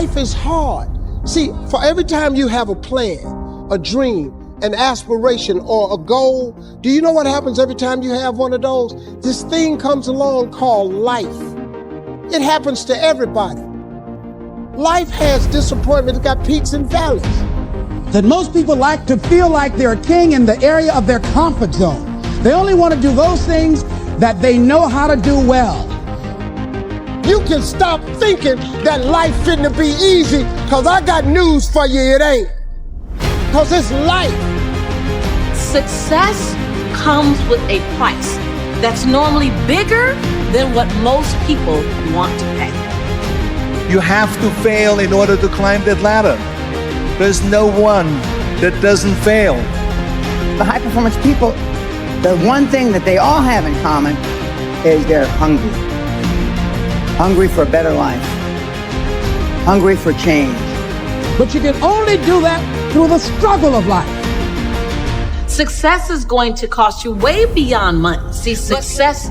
life is hard. See, for every time you have a plan, a dream, an aspiration, or a goal, do you know what happens every time you have one of those? This thing comes along called life. It happens to everybody. Life has disappointment. It's got peaks and valleys. That most people like to feel like they're a king in the area of their comfort zone. They only want to do those things that they know how to do well. You can stop thinking that life finna be easy, because I got news for you, it ain't. Because it's life. Success comes with a price that's normally bigger than what most people want to pay. You have to fail in order to climb that ladder. There's no one that doesn't fail. The high-performance people, the one thing that they all have in common is they're hungry. Hungry for a better life. Hungry for change. But you can only do that through the struggle of life. Success is going to cost you way beyond money. See, success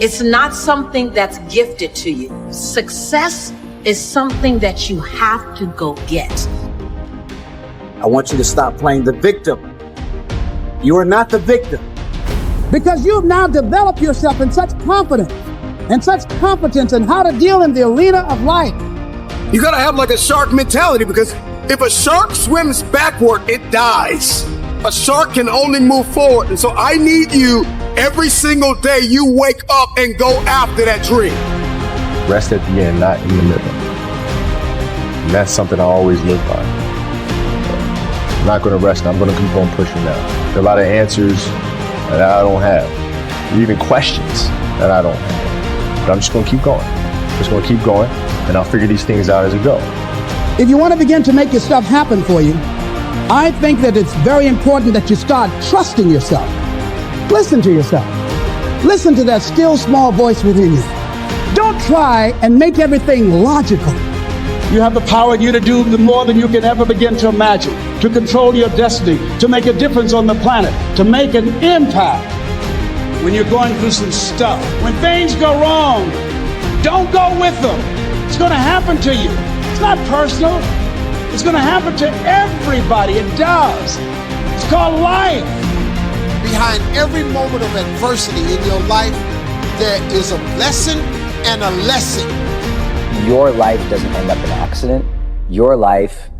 it's not something that's gifted to you. Success is something that you have to go get. I want you to stop playing the victim. You are not the victim. Because you've now developed yourself in such confidence and such competence in how to deal in the arena of life. You gotta have like a shark mentality, because if a shark swims backward, it dies. A shark can only move forward. And so I need you every single day you wake up and go after that dream. Rest at the end, not in the middle. And that's something I always live by. I'm not gonna rest, I'm gonna keep on pushing now. There are a lot of answers that I don't have, even questions that I don't have. But I'm just gonna keep going. Just gonna keep going, and I'll figure these things out as I go. If you want to begin to make your stuff happen for you, I think that it's very important that you start trusting yourself. Listen to yourself. Listen to that still small voice within you. Don't try and make everything logical. You have the power in you to do more than you can ever begin to imagine, to control your destiny, to make a difference on the planet, to make an impact. When you're going through some stuff, when things go wrong, don't go with them. It's going to happen to you. It's not personal. It's going to happen to everybody. It does. It's called life. Behind every moment of adversity in your life, there is a blessing and a lesson. Your life doesn't end up in an accident. Your life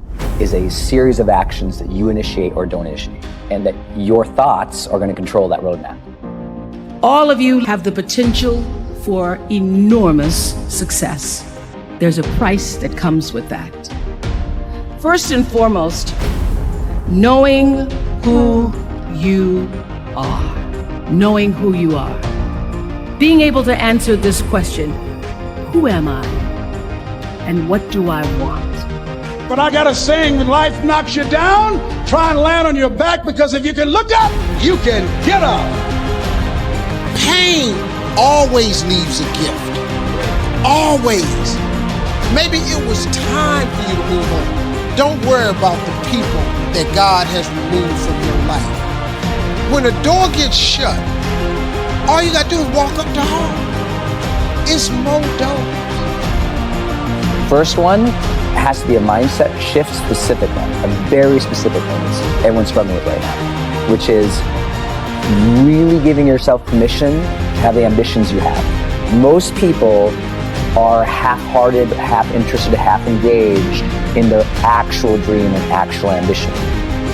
is a series of actions that you initiate or don't initiate, and that your thoughts are going to control that roadmap. All of you have the potential for enormous success. There's a price that comes with that. First and foremost, knowing who you are. Knowing who you are. Being able to answer this question, who am I? And what do I want? But I got a saying, when life knocks you down, try and land on your back, because if you can look up, you can get up. Pain always leaves a gift. Always. Maybe it was time for you to move on. Don't worry about the people that God has removed from your life. When a door gets shut, all you gotta do is walk up the hall. It's more doors. First one has to be a mindset shift, specific one, a very specific one that everyone's struggling with right now, which is really giving yourself permission to have the ambitions you have. Most people are half-hearted, half-interested, half-engaged in their actual dream and actual ambition.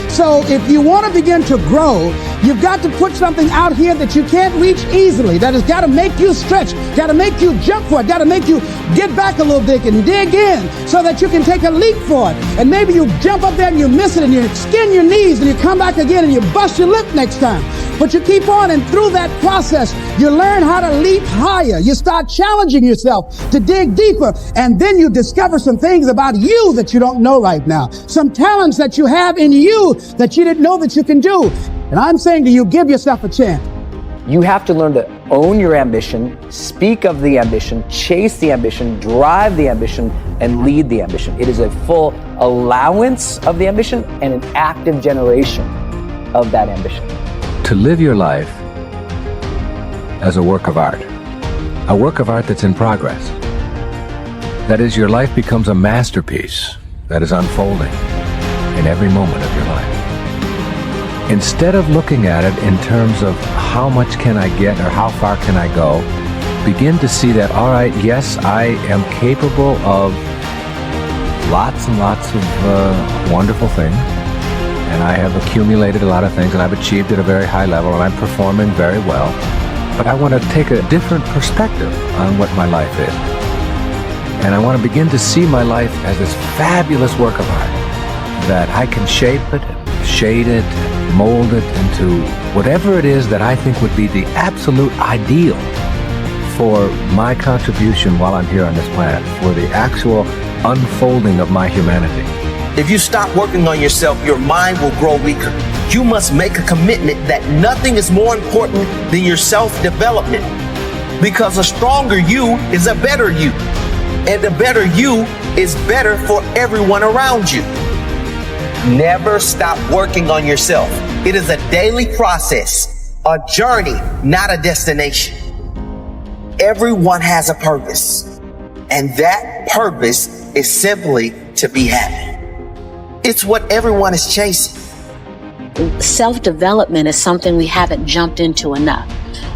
So if you want to begin to grow, you've got to put something out here that you can't reach easily, that has got to make you stretch, got to make you jump for it, got to make you get back a little bit and dig in so that you can take a leap for it. And maybe you jump up there and you miss it and you skin your knees and you come back again and you bust your lip next time. But you keep on, and through that process, you learn how to leap higher. You start challenging yourself to dig deeper, and then you discover some things about you that you don't know right now. Some talents that you have in you that you didn't know that you can do. And I'm saying to you, give yourself a chance. You have to learn to own your ambition, speak of the ambition, chase the ambition, drive the ambition, and lead the ambition. It is a full allowance of the ambition and an active generation of that ambition. To live your life as a work of art that's in progress. That is, your life becomes a masterpiece that is unfolding in every moment of your life. Instead of looking at it in terms of how much can I get or how far can I go, begin to see that, all right, yes, I am capable of lots and lots of wonderful things, and I have accumulated a lot of things, and I've achieved at a very high level, and I'm performing very well. But I want to take a different perspective on what my life is. And I want to begin to see my life as this fabulous work of art, that I can shape it, shade it, mold it into whatever it is that I think would be the absolute ideal for my contribution while I'm here on this planet, for the actual unfolding of my humanity. If you stop working on yourself, your mind will grow weaker. You must make a commitment that nothing is more important than your self-development, because a stronger you is a better you. And the better you is better for everyone around you. Never stop working on yourself. It is a daily process, a journey, not a destination. Everyone has a purpose, and that purpose is simply to be happy. It's what everyone is chasing. Self-development is something we haven't jumped into enough.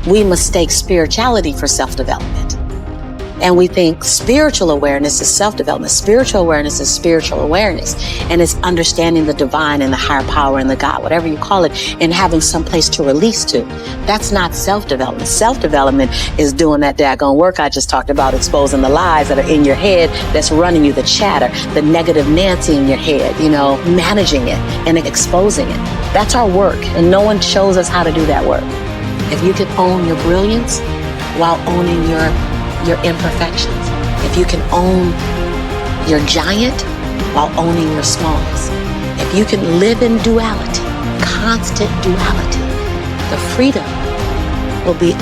We mistake spirituality for self-development. And we think spiritual awareness is self-development. Spiritual awareness is spiritual awareness. And it's understanding the divine and the higher power and the God, whatever you call it, and having some place to release to. That's not self-development. Self-development is doing that daggone work I just talked about, exposing the lies that are in your head that's running you, the chatter, the negative Nancy in your head, managing it and exposing it. That's our work. And no one shows us how to do that work. If you can own your brilliance while owning your imperfections, if you can own your giant while owning your smallness, if you can live in duality, constant duality, the freedom will be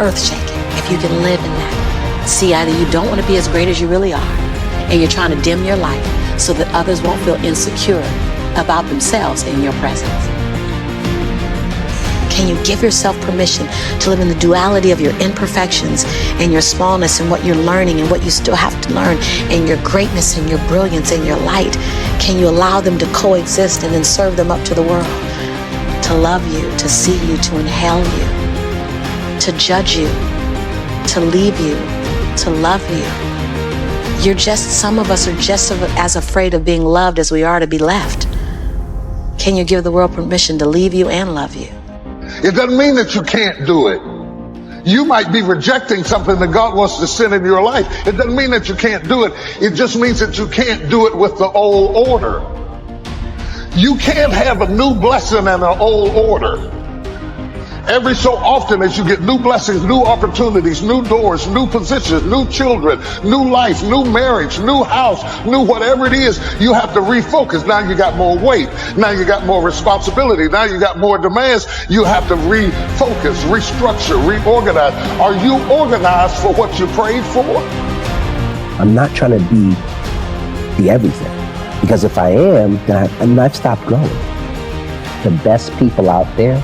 earth-shaking if you can live in that. See, either you don't want to be as great as you really are, and you're trying to dim your light so that others won't feel insecure about themselves in your presence. Can you give yourself permission to live in the duality of your imperfections and your smallness and what you're learning and what you still have to learn and your greatness and your brilliance and your light? Can you allow them to coexist and then serve them up to the world? To love you, to see you, to inhale you, to judge you, to leave you, to love you. Some of us are just as afraid of being loved as we are to be left. Can you give the world permission to leave you and love you? It doesn't mean that you can't do it. You might be rejecting something that God wants to send in your life. It doesn't mean that you can't do it. It just means that you can't do it with the old order. You can't have a new blessing and an old order. Every so often as you get new blessings, new opportunities, new doors, new positions, new children, new life, new marriage, new house, new whatever it is, you have to refocus. Now you got more weight. Now you got more responsibility. Now you got more demands. You have to refocus, restructure, reorganize. Are you organized for what you prayed for? I'm not trying to be everything, because if I am, then I've stopped growing. The best people out there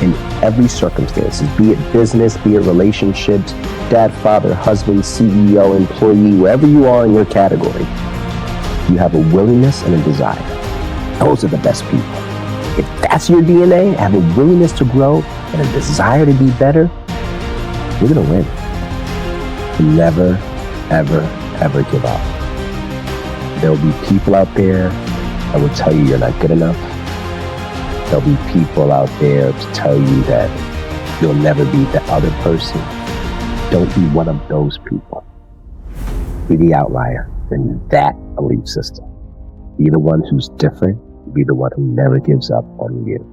in every circumstance, be it business, be it relationships, dad, father, husband, CEO, employee, wherever you are in your category, you have a willingness and a desire. Those are the best people. If that's your DNA, have a willingness to grow and a desire to be better, you're gonna win. Never, ever, ever give up. There'll be people out there that will tell you you're not good enough. There'll be people out there to tell you that you'll never be the other person. Don't be one of those people. Be the outlier in that belief system. Be the one who's different. Be the one who never gives up on you.